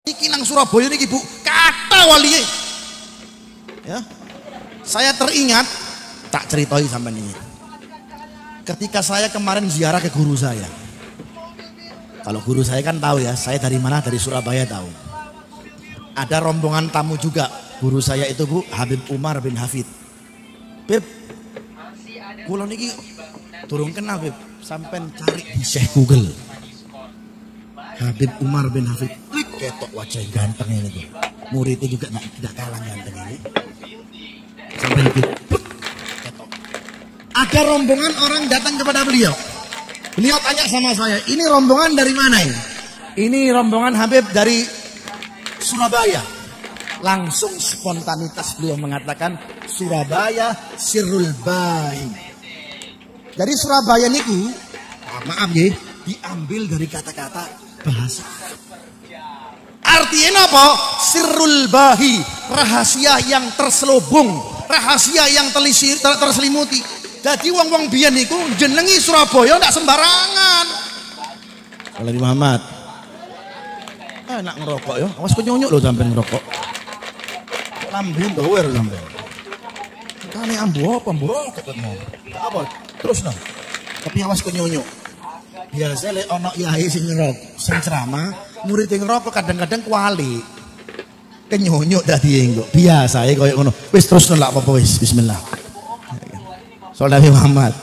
Iki nang Surabaya niki Bu, kata waliye. Ya. Saya teringat, tak ceritai sampai ini. Ketika saya kemarin ziarah ke guru saya. Kalau guru saya kan tahu ya, saya dari mana? Dari Surabaya tahu. Ada rombongan tamu juga. Guru saya itu Bu, Habib Umar bin Hafid. Beb, kula niki durung kenal Beb, sampean cari di Syekh Google. Habib Umar bin Hafid, ketok wajah ganteng ini tuh. Muridnya juga tidak kalah ganteng ini. Sampai ketok. Ada rombongan orang datang kepada beliau. Beliau tanya sama saya, ini rombongan dari mana ini? Ini rombongan Habib dari Surabaya. Langsung spontanitas beliau mengatakan Surabaya Sirrul Bahi. Dari Surabaya niku, maaf ya, diambil dari kata-kata bahasa. Artinya apa? Sirrul Bahi, rahasia yang terselubung, rahasia yang terselimuti. Jadi wong-wong biyen niku jenengi Surabaya ndak sembarangan. Nabi Muhammad. Enak ngerokok ya. Awas kenyonyok lho sampean ngerokok. Lambe dower sampean. Kane ambu apa ambu rokok ketemu. Apa? Terus nang. Tapi awas kenyonyok. Biasa lek ana yai sing ngerokok, sing ceramah, murid sing ngerokok kadang-kadang kuali. Kenyonyok dadi engko. Biasa ya koyo ngono. Wis terus lak apa-apa wis. Bismillah. Soal Nabi Muhammad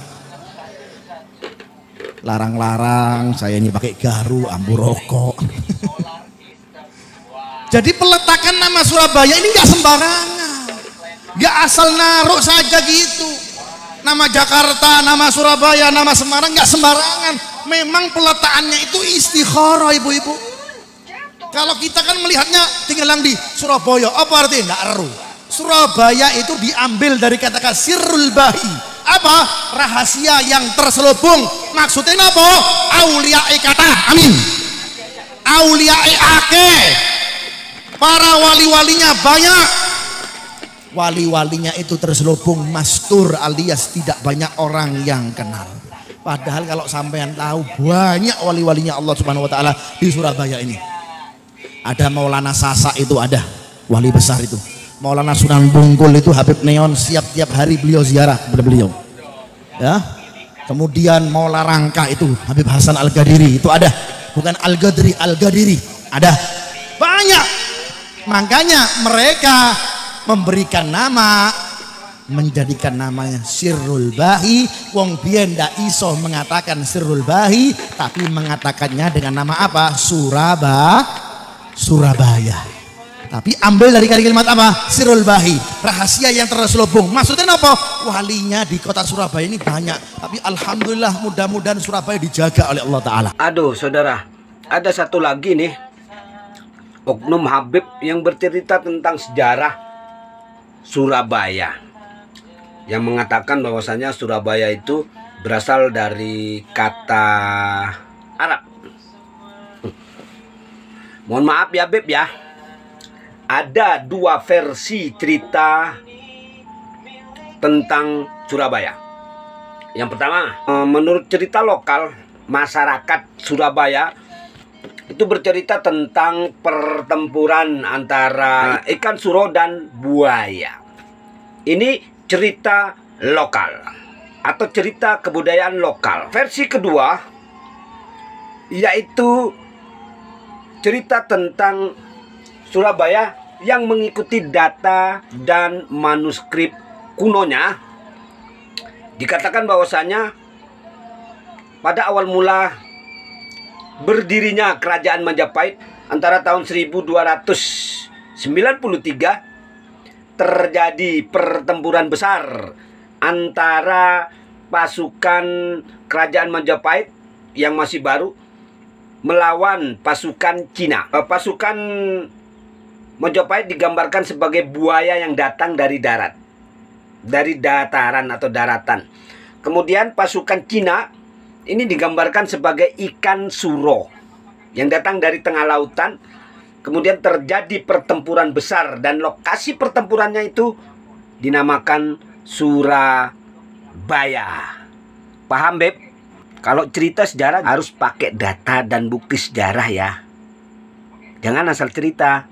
larang-larang saya ini pakai garu ambu rokok. Jadi peletakan nama Surabaya ini nggak sembarangan, nggak asal naruh saja gitu. Nama Jakarta, nama Surabaya, nama Semarang nggak sembarangan. Memang peletakannya itu istikharah ibu-ibu. Kalau kita kan melihatnya tinggal di Surabaya, apa artinya? Nggak eru. Surabaya itu diambil dari kata-kata Sirrul Bahi. Apa? Rahasia yang terselubung. Maksudnya apa? Auliyae kata. Amin. Auliyae ake. Para wali-walinya banyak. Wali-walinya itu terselubung mastur alias tidak banyak orang yang kenal. Padahal kalau sampean tahu banyak wali-walinya Allah Subhanahu wa taala di Surabaya ini. Ada Maulana Sasa itu ada, wali besar itu. Maulana Sunan Bungkul itu Habib Neon tiap hari beliau ziarah kepada beliau. Ya. Kemudian Maula Rangka itu Habib Hasan Al-Ghadiri itu ada. Bukan Al-Ghadiri, Al-Ghadiri. Ada. Banyak. Makanya mereka memberikan nama, menjadikan namanya Sirrul Bahi. Wong biyen ndak iso mengatakan Sirrul Bahi, tapi mengatakannya dengan nama apa? Surabaya. Tapi ambil dari kalimat apa? Sirrul Bahi, rahasia yang terselubung. Maksudnya apa? Walinya di kota Surabaya ini banyak. Tapi alhamdulillah mudah-mudahan Surabaya dijaga oleh Allah Ta'ala. Aduh saudara, ada satu lagi nih oknum Habib yang bercerita tentang sejarah Surabaya, yang mengatakan bahwasanya Surabaya itu berasal dari kata Arab. Mohon maaf ya Habib ya, ada dua versi cerita tentang Surabaya. Yang pertama, menurut cerita lokal, masyarakat Surabaya itu bercerita tentang pertempuran antara ikan suro dan buaya. Ini cerita lokal atau cerita kebudayaan lokal. Versi kedua yaitu cerita tentang Surabaya yang mengikuti data dan manuskrip kunonya. Dikatakan bahwasanya pada awal mula berdirinya kerajaan Majapahit antara tahun 1293 terjadi pertempuran besar antara pasukan kerajaan Majapahit yang masih baru melawan pasukan Cina. Pasukan Majapahit digambarkan sebagai buaya yang datang dari darat, dari dataran atau daratan. Kemudian pasukan Cina ini digambarkan sebagai ikan suro yang datang dari tengah lautan. Kemudian terjadi pertempuran besar dan lokasi pertempurannya itu dinamakan Surabaya. Paham Beb? Kalau cerita sejarah harus pakai data dan bukti sejarah ya. Jangan asal cerita.